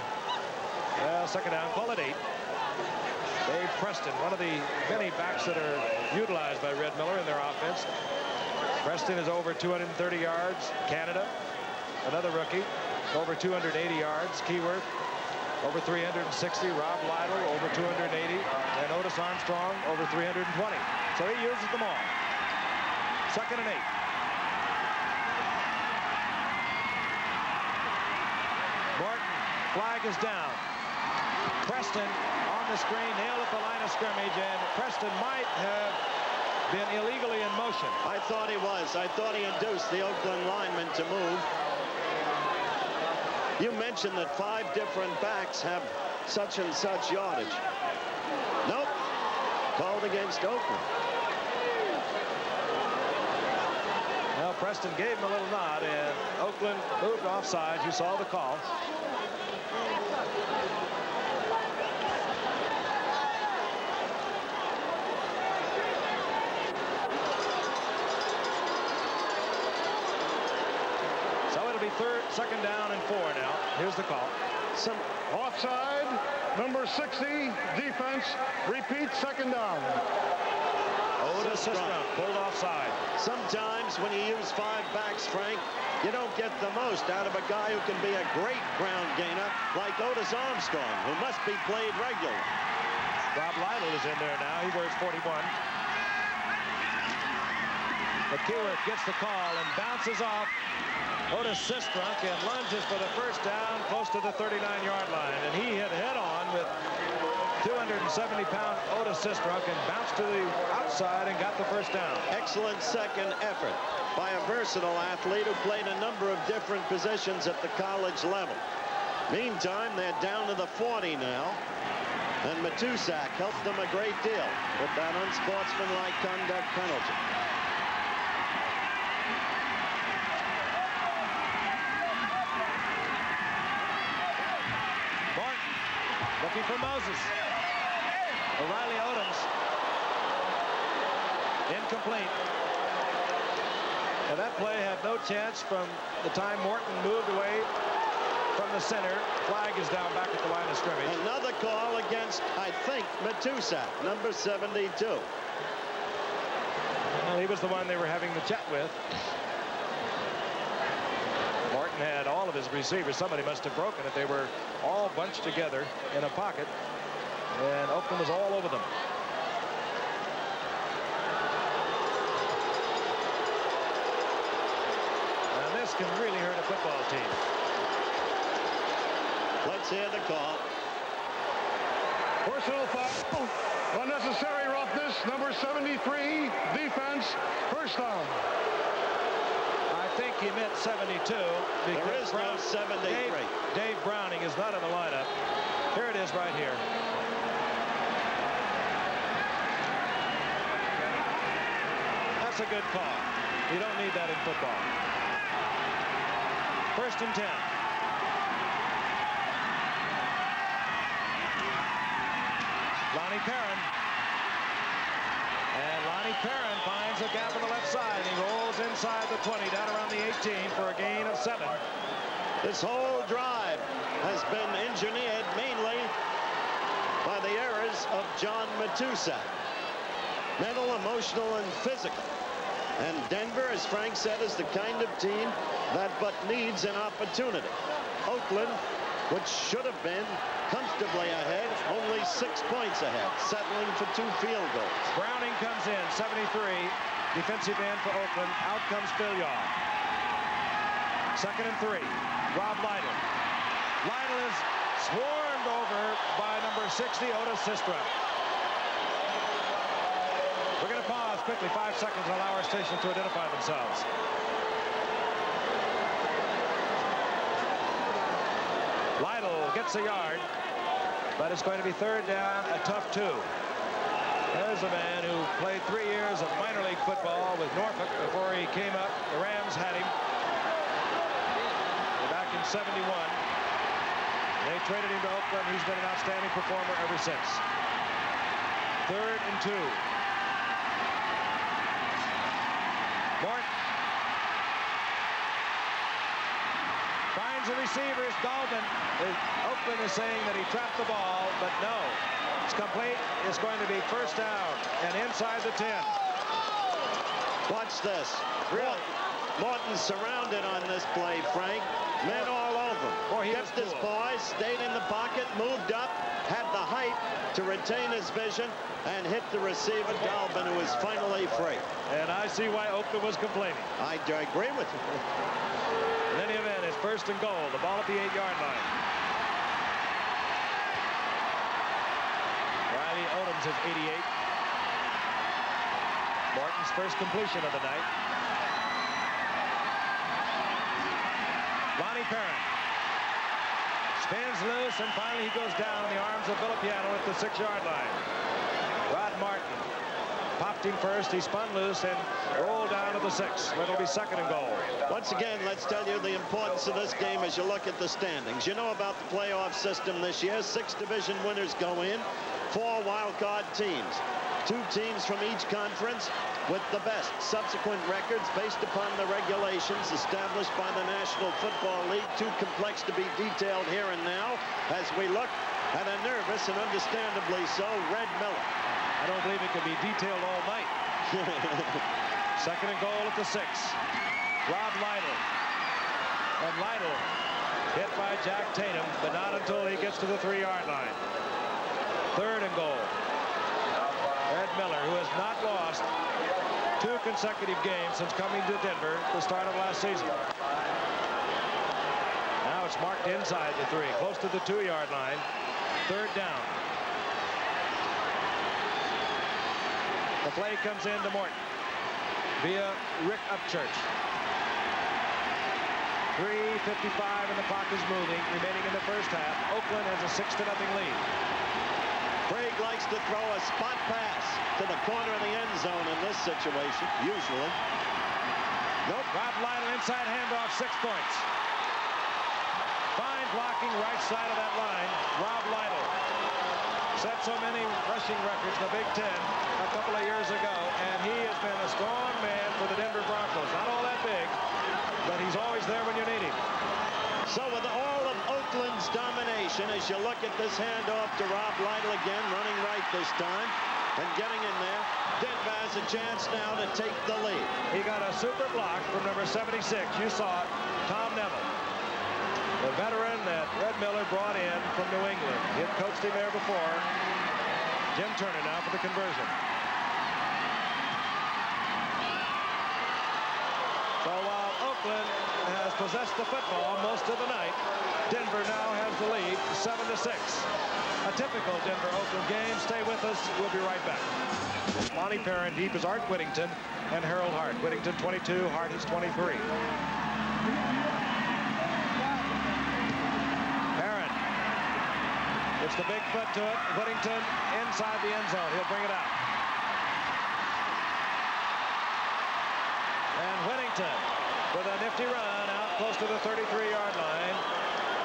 Second down, call it 8. Dave Preston, one of the many backs that are utilized by Red Miller in their offense. Preston is over 230 yards. Canada, another rookie, over 280 yards. Keyworth, over 360. Rob Lytle, over 280. And Otis Armstrong, over 320. So he uses them all. Second and 8. Morton, flag is down. Preston on the screen, nailed at the line of scrimmage, and Preston might have been illegally in motion. I thought he was. I thought he induced the Oakland lineman to move. You mentioned that 5 different backs have such and such yardage. Nope. Called against Oakland. Well, Preston gave him a little nod, and Oakland moved offside. You saw the call. Second down and 4 now. Here's the call. Some offside. Number 60, defense. Repeat, second down. Otis Strunk pulled offside. Sometimes when you use 5 backs, Frank, you don't get the most out of a guy who can be a great ground gainer like Otis Armstrong, who must be played regularly. Rob Lytle is in there now. He wears 41. But Keyworth gets the call and bounces off Otis Sistrunk and lunges for the first down close to the 39-yard line. And he hit head-on with 270-pound Otis Sistrunk and bounced to the outside and got the first down. Excellent second effort by a versatile athlete who played a number of different positions at the college level. Meantime, they're down to the 40 now. And Matusak helped them a great deal with that unsportsmanlike conduct penalty. Looking for Moses. O'Reilly Odoms. Incomplete. Now that play had no chance from the time Morton moved away from the center. Flag is down back at the line of scrimmage. Another call against, I think, Matusak, number 72. Well, he was the one they were having the chat with. Morton had all of his receivers. Somebody must have broken it. They were all bunched together in a pocket, and Oakland was all over them. Now this can really hurt a football team. Let's hear the call. Personal foul. Unnecessary roughness. Number 73, defense. First down. I think he meant 72. There is no 73. Dave Browning is not in the lineup. Here it is right here. That's a good call. You don't need that in football. First and 10. Lonnie Perrin. And Lonnie Perrin finds a gap on the left side. He rolls inside the 20, down around the 18 for a gain of 7. This whole drive has been engineered mainly by the errors of John Matusak. Mental, emotional, and physical. And Denver, as Frank said, is the kind of team that but needs an opportunity. Oakland, which should have been comfortably ahead, only 6 points ahead, settling for 2 field goals. Browning comes in, 73, defensive end for Oakland. Out comes Phil Yaw. Second and 3, Rob Lytle. Lytle is swarmed over by number 60, Otis Sistrunk. We're going to pause quickly, 5 seconds, and allow our station to identify themselves. Lytle gets a yard, but it's going to be third down, a tough 2. There's a man who played 3 years of minor league football with Norfolk before he came up. The Rams had him back in 71. They traded him to Oakland. He's been an outstanding performer ever since. Third and 2. the receivers. Dalvin. Oakland is saying that he trapped the ball, but no. It's complete. It's going to be first down and inside the 10. Watch this. Really? Morton surrounded on this play, Frank. Men all over. Boy, he kept was his cool. poise, stayed in the pocket, moved up, had the height to retain his vision, and hit the receiver, Dalvin, who is finally free. And I see why Oakland was complaining. I agree with you. In any event, it's first and goal. The ball at the 8-yard line. Riley Odoms is 88. Morton's first completion of the night. Lonnie Parent spins loose, and finally he goes down in the arms of Villapiano at the 6-yard line. Rod Martin popped him first. He spun loose and rolled down to the 6. It'll be second and goal. Once again, let's tell you the importance of this game as you look at the standings. You know about the playoff system this year. 6 division winners go in, 4 wild card teams. 2 teams from each conference with the best subsequent records based upon the regulations established by the National Football League. Too complex to be detailed here and now as we look at a nervous and understandably so Red Miller. I don't believe it could be detailed all night. Second and goal at the 6. Rob Lytle. And Lytle hit by Jack Tatum, but not until he gets to the 3-yard line. Third and goal. Red Miller, who has not lost 2 consecutive games since coming to Denver at the start of last season. Now it's marked inside the 3, close to the 2-yard line. Third down. The play comes in to Morton via Rick Upchurch. 3:55 and the clock is moving, remaining in the first half. Oakland has a 6-0 lead. Craig likes to throw a spot pass to the corner of the end zone in this situation, usually. Nope, Rob Lytle inside handoff, 6 points. Fine blocking right side of that line. Rob Lytle set so many rushing records in the Big Ten a couple of years ago, and he has been a strong man for the Denver Broncos. Not all that big, but he's always there when you need him. So with all of Oakland's domination, as you look at this handoff to Rob Lytle again, running right this time and getting in there, Denver has a chance now to take the lead. He got a super block from number 76. You saw it, Tom Neville, the veteran that Red Miller brought in from New England. He had coached him there before. Jim Turner now for the conversion. So while Oakland has possessed the football most of the night, Denver now has the lead, 7-6. A typical Denver-Oakland game. Stay with us. We'll be right back. Lonnie Parent deep is Art Whittington and Harold Hart. Whittington 22, Hart is 23. Parent gets the big foot to it. Whittington inside the end zone. He'll bring it out. And Whittington with a nifty run out close to the 33-yard line.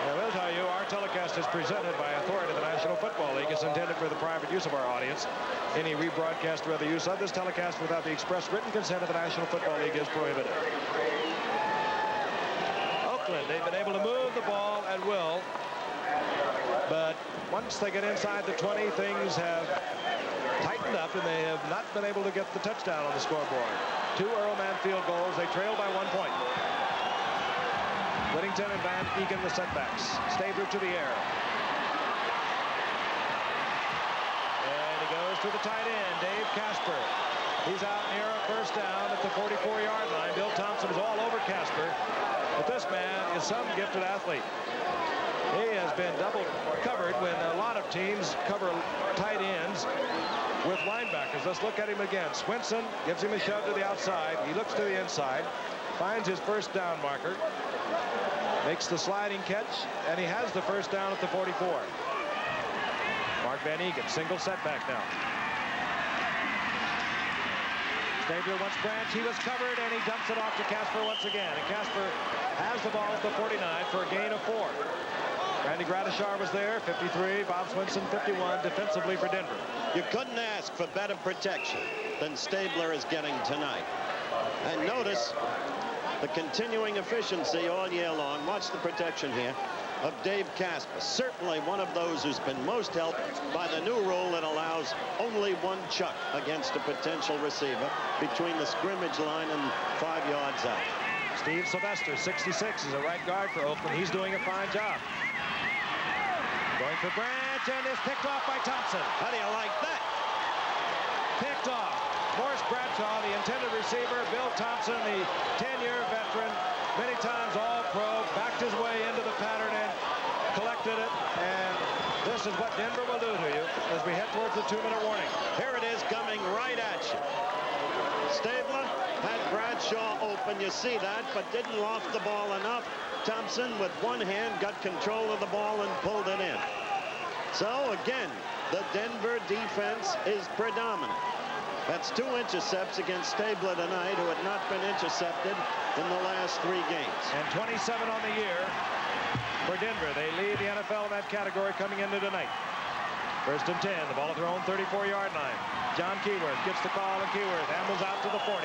I will tell you, our telecast is presented by authority of the National Football League. It's intended for the private use of our audience. Any rebroadcast or other use of this telecast without the express written consent of the National Football League is prohibited. Oakland, they've been able to move the ball at will, but once they get inside the 20, things have tightened up, and they have not been able to get the touchdown on the scoreboard. 2 Earlman field goals. They trail by 1 point. Whittington and Van Egan the setbacks. Stabler to the air. And he goes to the tight end, Dave Casper. He's out near a first down at the 44-yard line. Bill Thompson is all over Casper. But this man is some gifted athlete. He has been double covered when a lot of teams cover tight ends with linebackers. Let's look at him again. Swinson gives him a shove to the outside. He looks to the inside, finds his first down marker, makes the sliding catch, and he has the first down at the 44. Mark Van Egan, single setback now. Stabler wants Branch. He was covered, and he dumps it off to Casper once again. And Casper has the ball at the 49 for a gain of 4. Randy Gradishar was there, 53. Bob Swinson, 51, defensively for Denver. You couldn't ask for better protection than Stabler is getting tonight. And notice the continuing efficiency all year long. Watch the protection here of Dave Casper. Certainly one of those who's been most helped by the new rule that allows only one chuck against a potential receiver between the scrimmage line and 5 yards out. Steve Sylvester, 66, is a right guard for Oakland. He's doing a fine job. Going for Branch, and is picked off by Thompson. How do you like that? Picked off. Morris Bradshaw, the intended receiver. Bill Thompson, the 10-year veteran, many times All-Pro, backed his way into the pattern and collected it. And this is what Denver will do to you as we head towards the 2-minute warning. Here it is, coming right at you. Stabler had Bradshaw open, you see that, but didn't loft the ball enough. Thompson, with one hand, got control of the ball and pulled it in. So, again, the Denver defense is predominant. That's 2 intercepts against Stabler tonight, who had not been intercepted in the last 3 games. And 27 on the year for Denver. They lead the NFL in that category coming into tonight. 1st and 10, the ball at their own 34-yard line. John Keyworth gets the call, and Keyworth ambles out to the 40.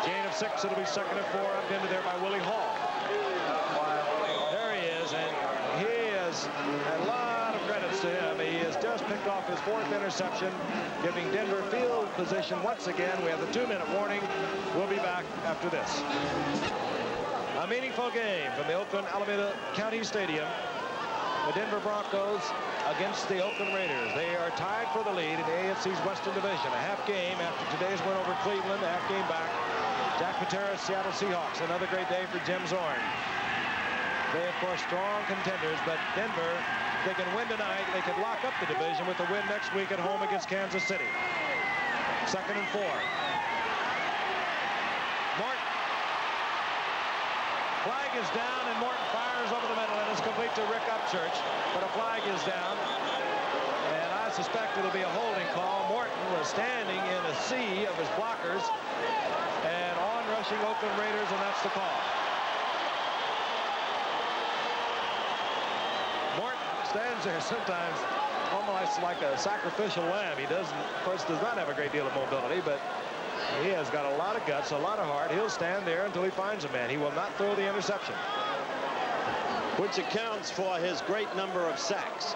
Gain of 6, it'll be 2nd and 4, up into there by Willie Hall. There he is, and he has a lot of credits to him. He has just picked off his 4th interception, giving Denver field position once again. We have the 2-minute warning. We'll be back after this. A meaningful game from the Oakland Alameda County Stadium. The Denver Broncos against the Oakland Raiders. They are tied for the lead in the AFC's Western Division. A half game after today's win over Cleveland. A half game back. Jack Patera's Seattle Seahawks. Another great day for Jim Zorn. They, of course, strong contenders, but Denver, if they can win tonight, they could lock up the division with the win next week at home against Kansas City. 2nd and 4. Morton. Flag is down, and Morton fires over the middle, and it's complete to Rick Upchurch. But a flag is down, and I suspect it'll be a holding call. Morton was standing in a sea of his blockers and on-rushing Oakland Raiders, and that's the call. Morton stands there sometimes almost like a sacrificial lamb. He does not have a great deal of mobility, but he has got a lot of guts, a lot of heart. He'll stand there until he finds a man. He will not throw the interception. Which accounts for his great number of sacks.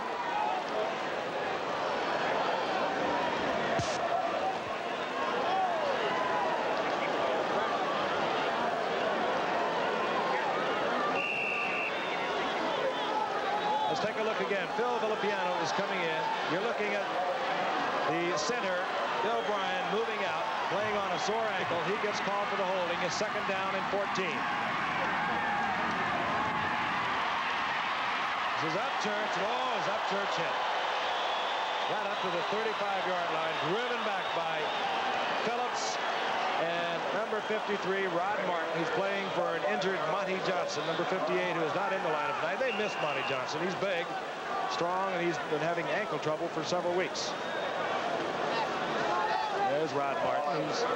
Let's take a look again. Phil Villapiano is coming in. You're looking at the center, Bill Bryan, moving out, playing on a sore ankle. He gets called for the holding. It's 2nd down and 14. This is Upchurch. Oh, is Upchurch hit? Right up to the 35-yard line, driven back by Phillips. And number 53, Rod Martin, who's playing for an injured Monty Johnson, number 58, who is not in the lineup tonight. They missed Monty Johnson. He's big, strong, and he's been having ankle trouble for several weeks. There's Rod Martin, who's a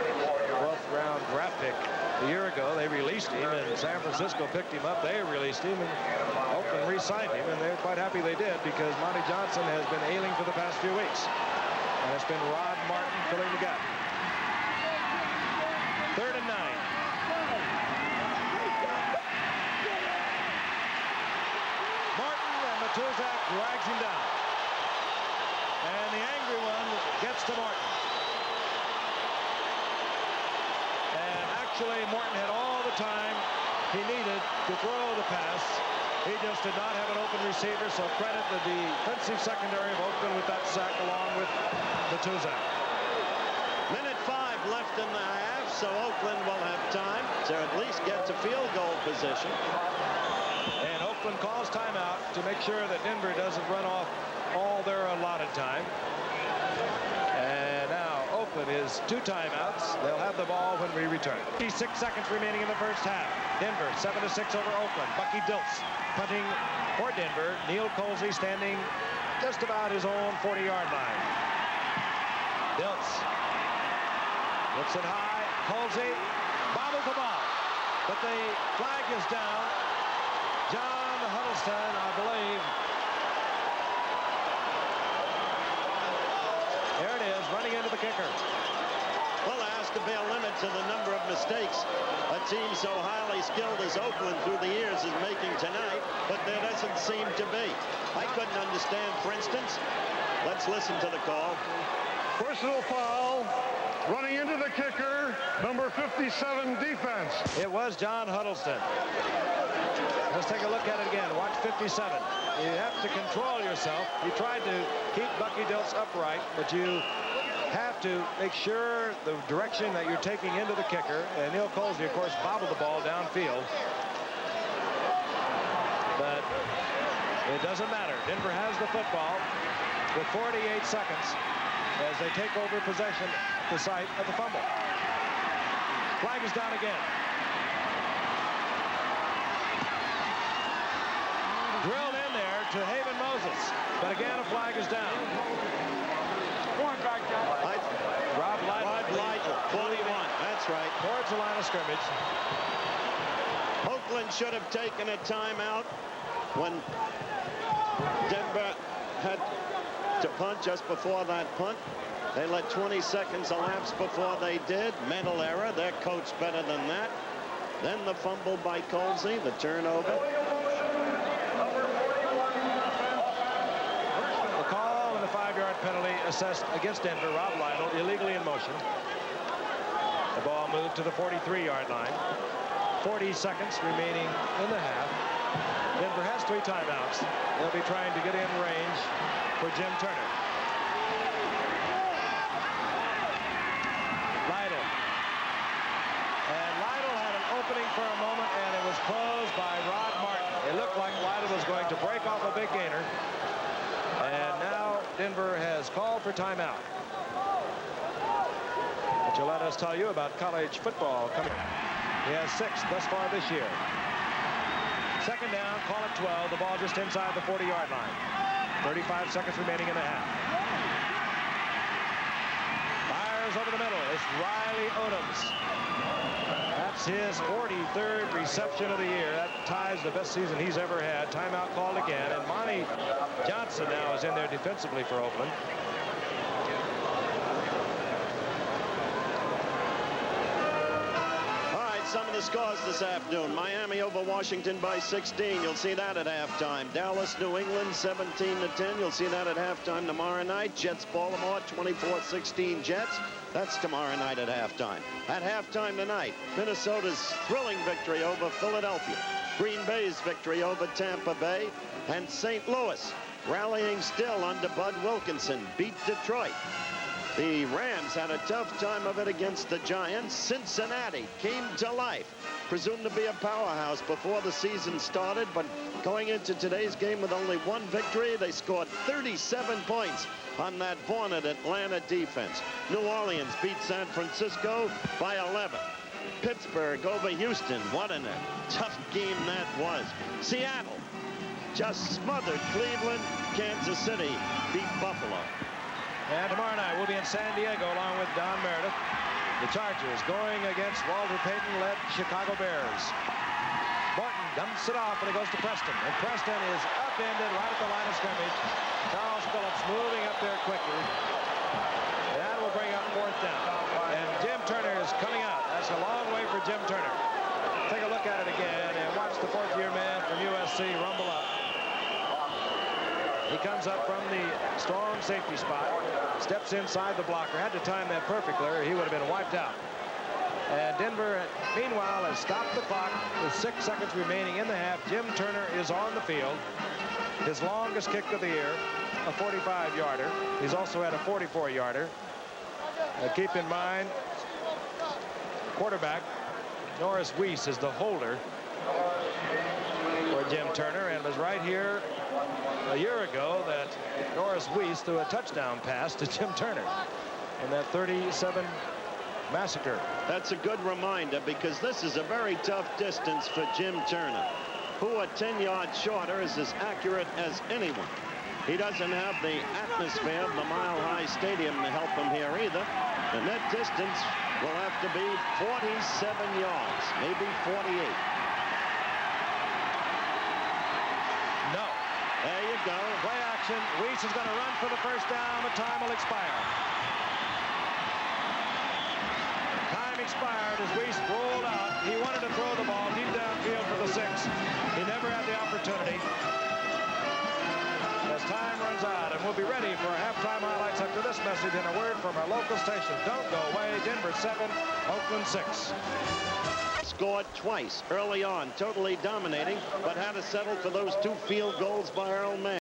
12th round draft pick a year ago. They released him, and San Francisco picked him up. They released him, and Oakland re-signed him, and they're quite happy they did, because Monty Johnson has been ailing for the past few weeks. And it's been Rod Martin filling the gap. 3rd and 9. Martin, and Matuzak drags him down. And the angry one gets to Martin. And actually, Martin had all the time he needed to throw the pass. He just did not have an open receiver, so credit the defensive secondary of Oakland with that sack along with Matuzak. Minute 5 left in the half, so Oakland will have time to at least get to field goal position. And Oakland calls timeout to make sure that Denver doesn't run off all their allotted time. And now Oakland is 2 timeouts. They'll have the ball when we return. 6 seconds remaining in the first half. Denver 7-6 over Oakland. Bucky Dilts punting for Denver. Neil Colsey standing just about his own 40-yard line. Dilts looks it high. Colsey bobbles the ball, but the flag is down. John Huddleston, I believe. There it is, running into the kicker. Well, there has to be a limit to the number of mistakes a team so highly skilled as Oakland through the years is making tonight, but there doesn't seem to be. I couldn't understand, for instance, let's listen to the call. Personal foul, running into the kicker, number 57 defense. It was John Huddleston. Let's take a look at it again. Watch 57. You have to control yourself. You tried to keep Bucky Dilts upright, but you have to make sure the direction that you're taking into the kicker. And Neil Colsey, of course, bobbled the ball downfield. But it doesn't matter. Denver has the football with 48 seconds as they take over possession at the site of the fumble. Flag is down again. Drilled in there to Haven Moses. But again, a flag is down. Rob Lytle, 41. That's right. Towards the line of scrimmage. Oakland should have taken a timeout when Denver had to punt just before that punt. They let 20 seconds elapse before they did. Mental error. They're coached better than that. Then the fumble by Colsey, the turnover. The call and the 5-yard penalty assessed against Denver. Rob Lytle illegally in motion. The ball moved to the 43-yard line. 40 seconds remaining in the half. Denver has 3 timeouts. They'll be trying to get in range for Jim Turner. Lytle. And Lytle had an opening for a moment, and it was closed by Rod Martin. It looked like Lytle was going to break off a big gainer. And now Denver has called for timeout. But you'll let us tell you about college football coming. He has 6 thus far this year. Second down, call it 12. The ball just inside the 40-yard line. 35 seconds remaining in the half. Fires over the middle. It's Riley Odoms. That's his 43rd reception of the year. That ties the best season he's ever had. Timeout called again. And Monty Johnson now is in there defensively for Oakland. Some of the scores this afternoon. Miami over Washington by 16. You'll see that at halftime. Dallas, New England, 17-10. You'll see that at halftime tomorrow night. Jets, Baltimore, 24-16 Jets. That's tomorrow night at halftime. At halftime tonight, Minnesota's thrilling victory over Philadelphia. Green Bay's victory over Tampa Bay. And St. Louis, rallying still under Bud Wilkinson, beat Detroit. The Rams had a tough time of it against the Giants. Cincinnati came to life, presumed to be a powerhouse before the season started, but going into today's game with only 1 victory, they scored 37 points on that vaunted Atlanta defense. New Orleans beat San Francisco by 11. Pittsburgh over Houston. What a tough game that was. Seattle just smothered Cleveland. Kansas City beat Buffalo. And tomorrow night we'll be in San Diego along with Don Meredith. The Chargers going against Walter Payton-led Chicago Bears. Morton dumps it off and it goes to Preston. And Preston is upended right at the line of scrimmage. Charles Phillips moving up there quickly. That will bring up 4th down. And Jim Turner is coming out. That's a long way for Jim Turner. Take a look at it again and watch the 4th-year man from USC rumble up. He comes up from the strong safety spot, steps inside the blocker, had to time that perfectly or he would have been wiped out. And Denver, meanwhile, has stopped the clock with 6 seconds remaining in the half. Jim Turner is on the field. His longest kick of the year, a 45-yarder. He's also had a 44-yarder. Keep in mind, quarterback Norris Weiss is the holder for Jim Turner and was right here a year ago that Norris Weiss threw a touchdown pass to Jim Turner in that 37 massacre. That's a good reminder because this is a very tough distance for Jim Turner, who at 10 yards shorter is as accurate as anyone. He doesn't have the atmosphere of the Mile High Stadium to help him here either. The net distance will have to be 47 yards, maybe 48. No. There you go. Play action. Weiss is going to run for the 1st down, but time will expire. inspired as Weiss rolled out. He wanted to throw the ball deep downfield for the 6. He never had the opportunity. As time runs out, and we'll be ready for halftime highlights after this message and a word from our local station. Don't go away. Denver 7, Oakland 6. Scored twice early on, totally dominating, but had to settle for those 2 field goals by Earl May.